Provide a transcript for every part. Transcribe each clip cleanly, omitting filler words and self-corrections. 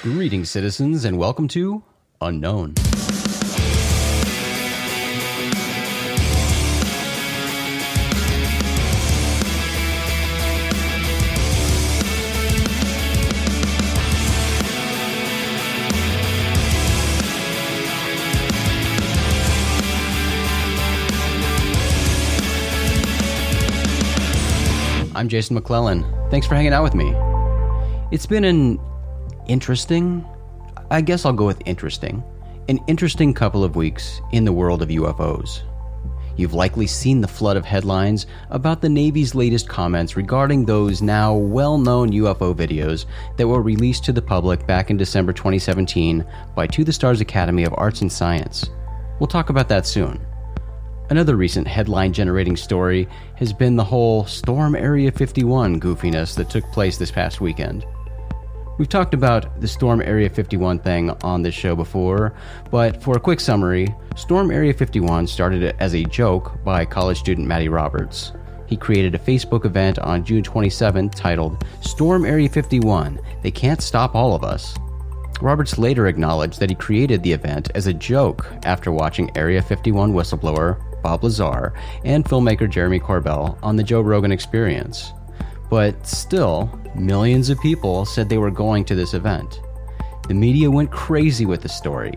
Greetings, citizens, and welcome to Unknown. I'm Jason McClellan. Thanks for hanging out with me. It's been an interesting couple of weeks in the world of UFOs. You've likely seen the flood of headlines about the Navy's latest comments regarding those now well-known UFO videos that were released to the public back in December 2017 by To the Stars Academy of Arts and Science. We'll talk about that soon. Another recent headline-generating story has been the whole Storm Area 51 goofiness that took place this past weekend. We've talked about the Storm Area 51 thing on this show before, but for a quick summary, Storm Area 51 started as a joke by college student Matty Roberts. He created a Facebook event on June 27th titled, Storm Area 51, They Can't Stop All of Us. Roberts later acknowledged that he created the event as a joke after watching Area 51 whistleblower Bob Lazar and filmmaker Jeremy Corbell on the Joe Rogan Experience. But still, millions of people said they were going to this event. The media went crazy with the story.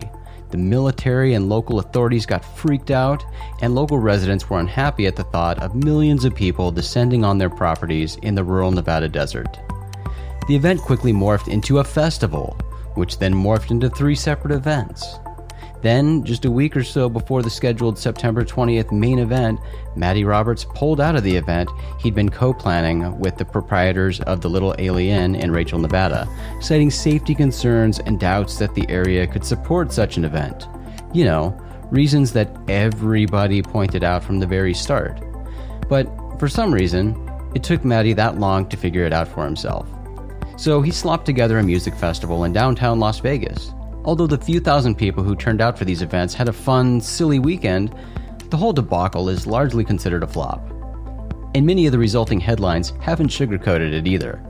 The military and local authorities got freaked out, and local residents were unhappy at the thought of millions of people descending on their properties in the rural Nevada desert. The event quickly morphed into a festival, which then morphed into 3 separate events. Then, just a week or so before the scheduled September 20th main event, Matty Roberts pulled out of the event he'd been co-planning with the proprietors of the Little Alien in Rachel, Nevada, citing safety concerns and doubts that the area could support such an event. You know, reasons that everybody pointed out from the very start. But for some reason, it took Matty that long to figure it out for himself. So he slopped together a music festival in downtown Las Vegas. Although the few thousand people who turned out for these events had a fun, silly weekend, the whole debacle is largely considered a flop. And many of the resulting headlines haven't sugarcoated it either.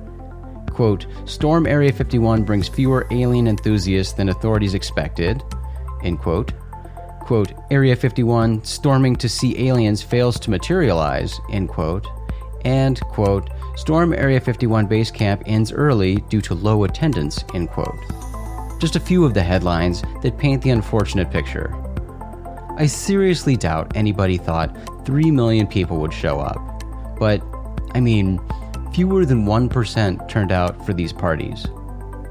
Quote, Storm Area 51 brings fewer alien enthusiasts than authorities expected, end quote. Quote, Area 51 storming to see aliens fails to materialize, end quote. And, quote, Storm Area 51 base camp ends early due to low attendance, end quote. Just a few of the headlines that paint the unfortunate picture. I seriously doubt anybody thought 3 million people would show up. But, I mean, fewer than 1% turned out for these parties.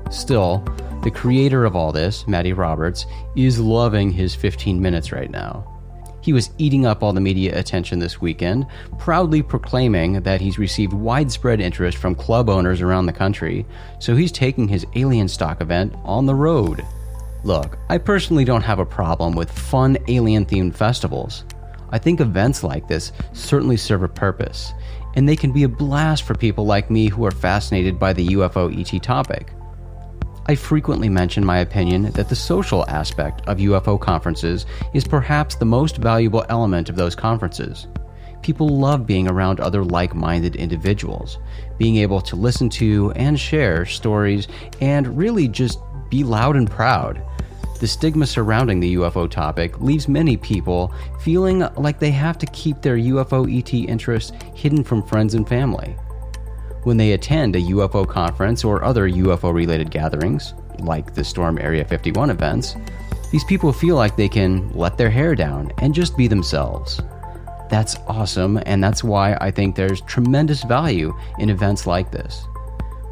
Still, the creator of all this, Matty Roberts, is loving his 15 minutes right now. He was eating up all the media attention this weekend, proudly proclaiming that he's received widespread interest from club owners around the country, so he's taking his alien stock event on the road. Look, I personally don't have a problem with fun alien-themed festivals. I think events like this certainly serve a purpose, and they can be a blast for people like me who are fascinated by the UFO ET topic. I frequently mention my opinion that the social aspect of UFO conferences is perhaps the most valuable element of those conferences. People love being around other like-minded individuals, being able to listen to and share stories, and really just be loud and proud. The stigma surrounding the UFO topic leaves many people feeling like they have to keep their UFO ET interests hidden from friends and family. When they attend a UFO conference or other UFO-related gatherings, like the Storm Area 51 events, these people feel like they can let their hair down and just be themselves. That's awesome, and that's why I think there's tremendous value in events like this.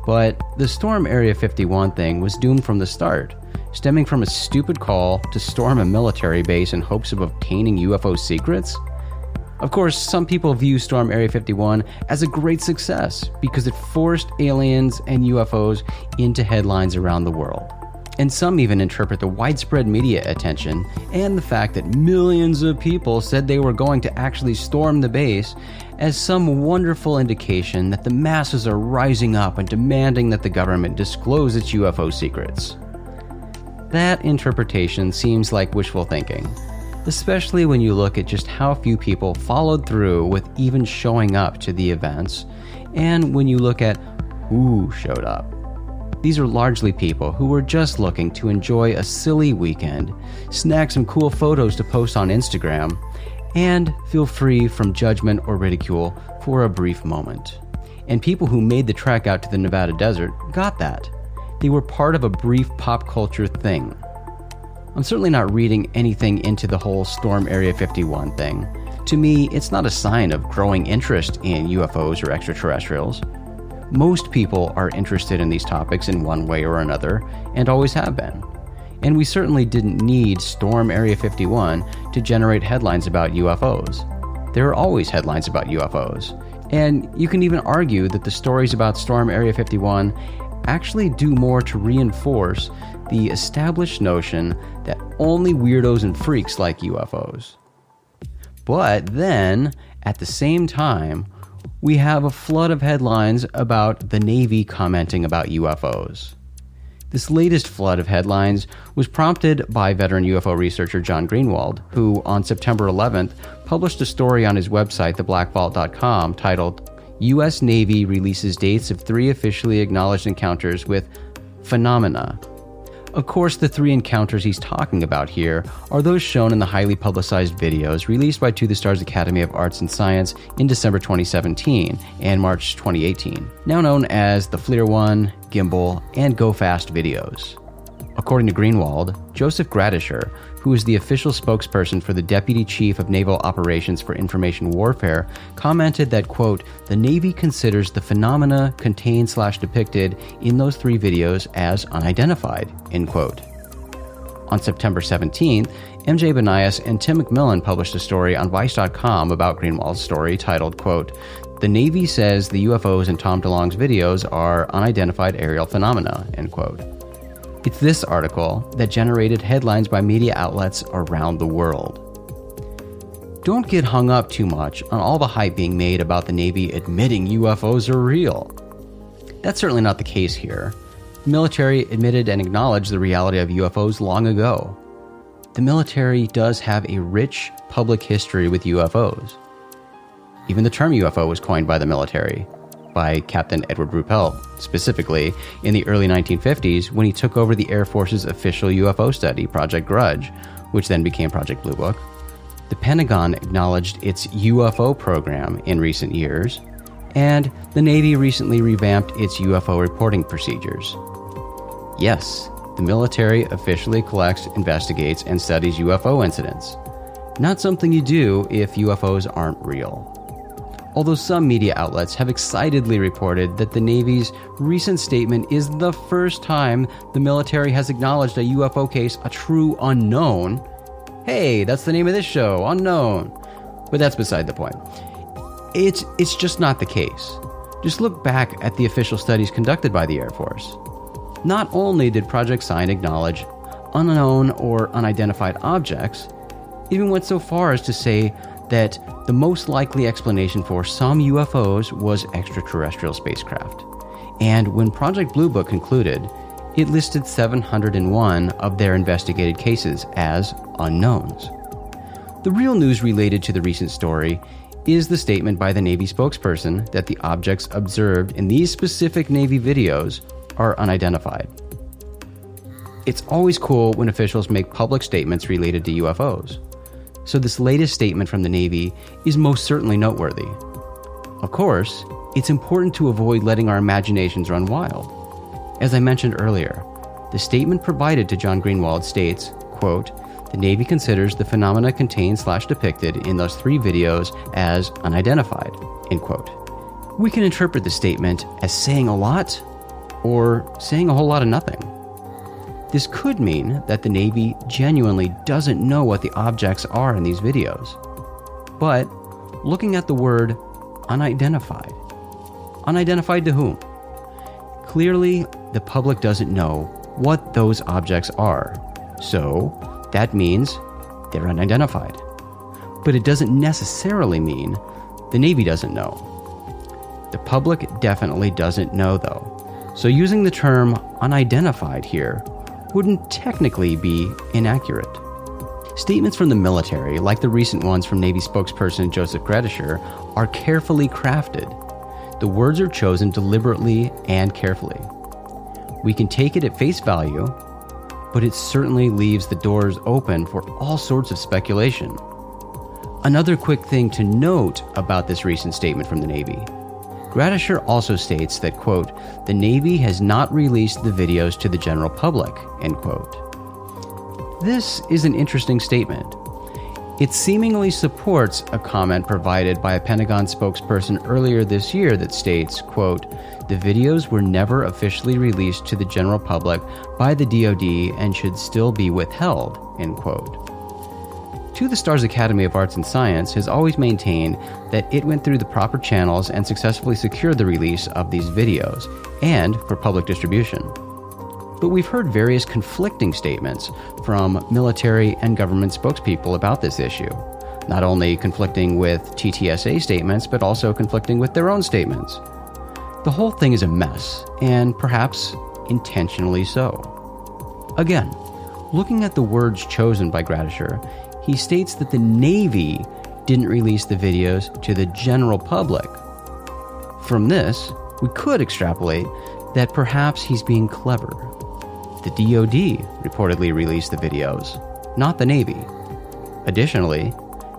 But the Storm Area 51 thing was doomed from the start, stemming from a stupid call to storm a military base in hopes of obtaining UFO secrets. Of course, some people view Storm Area 51 as a great success because it forced aliens and UFOs into headlines around the world. And some even interpret the widespread media attention and the fact that millions of people said they were going to actually storm the base as some wonderful indication that the masses are rising up and demanding that the government disclose its UFO secrets. That interpretation seems like wishful thinking, especially when you look at just how few people followed through with even showing up to the events, and when you look at who showed up. These are largely people who were just looking to enjoy a silly weekend, snag some cool photos to post on Instagram, and feel free from judgment or ridicule for a brief moment. And people who made the trek out to the Nevada desert got that. They were part of a brief pop culture thing. I'm certainly not reading anything into the whole Storm Area 51 thing. To me, it's not a sign of growing interest in UFOs or extraterrestrials. Most people are interested in these topics in one way or another, and always have been. And we certainly didn't need Storm Area 51 to generate headlines about UFOs. There are always headlines about UFOs. And you can even argue that the stories about Storm Area 51 actually do more to reinforce the established notion that only weirdos and freaks like UFOs. But then, at the same time, we have a flood of headlines about the Navy commenting about UFOs. This latest flood of headlines was prompted by veteran UFO researcher John Greenwald, who on September 11th published a story on his website, theblackvault.com, titled, U.S. Navy releases dates of 3 officially acknowledged encounters with phenomena. Of course, the 3 encounters he's talking about here are those shown in the highly publicized videos released by To the Stars Academy of Arts and Science in December 2017 and March 2018, now known as the FLIR 1, Gimbal, and Go Fast videos. According to Greenwald, Joseph Gradisher, who is the official spokesperson for the Deputy Chief of Naval Operations for Information Warfare, commented that, quote, the Navy considers the phenomena contained/depicted in those 3 videos as unidentified, end quote. On September 17th, MJ Banias and Tim McClellan published a story on Vice.com about Greenwald's story titled, quote, the Navy says the UFOs in Tom DeLonge's videos are unidentified aerial phenomena, end quote. It's this article that generated headlines by media outlets around the world. Don't get hung up too much on all the hype being made about the Navy admitting UFOs are real. That's certainly not the case here. The military admitted and acknowledged the reality of UFOs long ago. The military does have a rich public history with UFOs. Even the term UFO was coined by the military, by Captain Edward Ruppel, specifically in the early 1950s when he took over the Air Force's official UFO study, Project Grudge, which then became Project Blue Book. The Pentagon acknowledged its UFO program in recent years, and the Navy recently revamped its UFO reporting procedures. Yes, the military officially collects, investigates, and studies UFO incidents. Not something you do if UFOs aren't real. Although some media outlets have excitedly reported that the Navy's recent statement is the first time the military has acknowledged a UFO case a true unknown. Hey, that's the name of this show, Unknown. But that's beside the point. It's just not the case. Just look back at the official studies conducted by the Air Force. Not only did Project Sign acknowledge unknown or unidentified objects, it even went so far as to say that the most likely explanation for some UFOs was extraterrestrial spacecraft. And when Project Blue Book concluded, it listed 701 of their investigated cases as unknowns. The real news related to the recent story is the statement by the Navy spokesperson that the objects observed in these specific Navy videos are unidentified. It's always cool when officials make public statements related to UFOs. So this latest statement from the Navy is most certainly noteworthy. Of course, it's important to avoid letting our imaginations run wild. As I mentioned earlier, the statement provided to John Greenwald states, quote, the Navy considers the phenomena contained/depicted in those 3 videos as unidentified, end quote. We can interpret the statement as saying a lot or saying a whole lot of nothing. This could mean that the Navy genuinely doesn't know what the objects are in these videos. But looking at the word unidentified to whom? Clearly, the public doesn't know what those objects are, so that means they're unidentified. But it doesn't necessarily mean the Navy doesn't know. The public definitely doesn't know, though. So using the term unidentified here wouldn't technically be inaccurate. Statements from the military, like the recent ones from Navy spokesperson Joseph Gradisher, are carefully crafted. The words are chosen deliberately and carefully. We can take it at face value, but it certainly leaves the doors open for all sorts of speculation. Another quick thing to note about this recent statement from the Navy. Gradisher also states that, quote, the Navy has not released the videos to the general public, end quote. This is an interesting statement. It seemingly supports a comment provided by a Pentagon spokesperson earlier this year that states, quote, the videos were never officially released to the general public by the DoD and should still be withheld, end quote. To the Stars Academy of Arts and Science has always maintained that it went through the proper channels and successfully secured the release of these videos, and for public distribution. But we've heard various conflicting statements from military and government spokespeople about this issue, not only conflicting with TTSA statements, but also conflicting with their own statements. The whole thing is a mess, and perhaps intentionally so. Again, looking at the words chosen by Gradisher, he states that the Navy didn't release the videos to the general public. From this, we could extrapolate that perhaps he's being clever. The DoD reportedly released the videos, not the Navy. Additionally,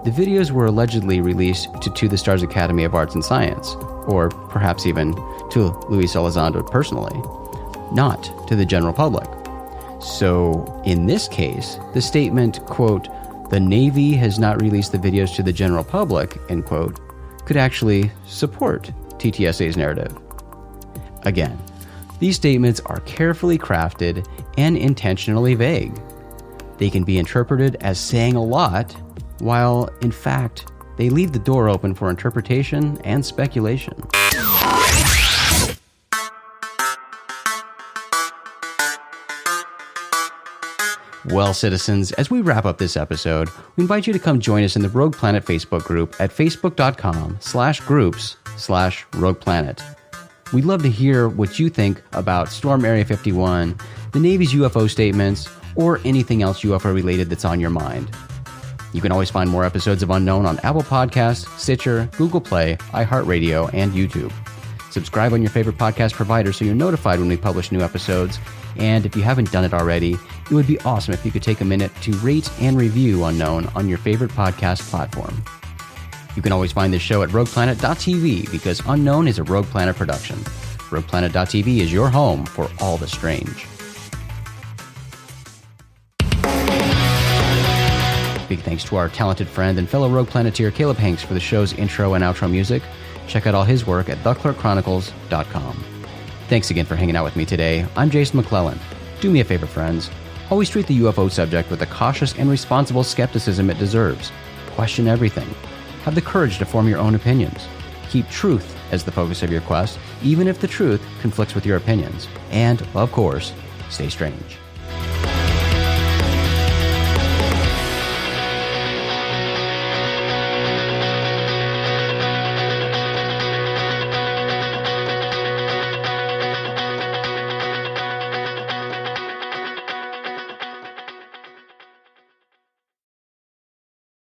the videos were allegedly released to the Stars Academy of Arts and Science, or perhaps even to Luis Elizondo personally, not to the general public. So, in this case, the statement, quote, the Navy has not released the videos to the general public, end quote, could actually support TTSA's narrative. Again, these statements are carefully crafted and intentionally vague. They can be interpreted as saying a lot, while, in fact, they leave the door open for interpretation and speculation. Well, citizens, as we wrap up this episode, we invite you to come join us in the Rogue Planet Facebook group at facebook.com/groups/Rogue Planet. We'd love to hear what you think about Storm Area 51, the Navy's UFO statements, or anything else UFO related that's on your mind. You can always find more episodes of Unknown on Apple Podcasts, Stitcher, Google Play, iHeartRadio, and YouTube. Subscribe on your favorite podcast provider so you're notified when we publish new episodes. And if you haven't done it already, it would be awesome if you could take a minute to rate and review Unknown on your favorite podcast platform. You can always find this show at rogueplanet.tv because Unknown is a Rogue Planet production. rogueplanet.tv is your home for all the strange. Big thanks to our talented friend and fellow Rogue Planeteer Caleb Hanks for the show's intro and outro music. Check out all his work at theclerkchronicles.com. Thanks again for hanging out with me today. I'm Jason McClellan. Do me a favor, friends. Always treat the UFO subject with the cautious and responsible skepticism it deserves. Question everything. Have the courage to form your own opinions. Keep truth as the focus of your quest, even if the truth conflicts with your opinions. And, of course, stay strange.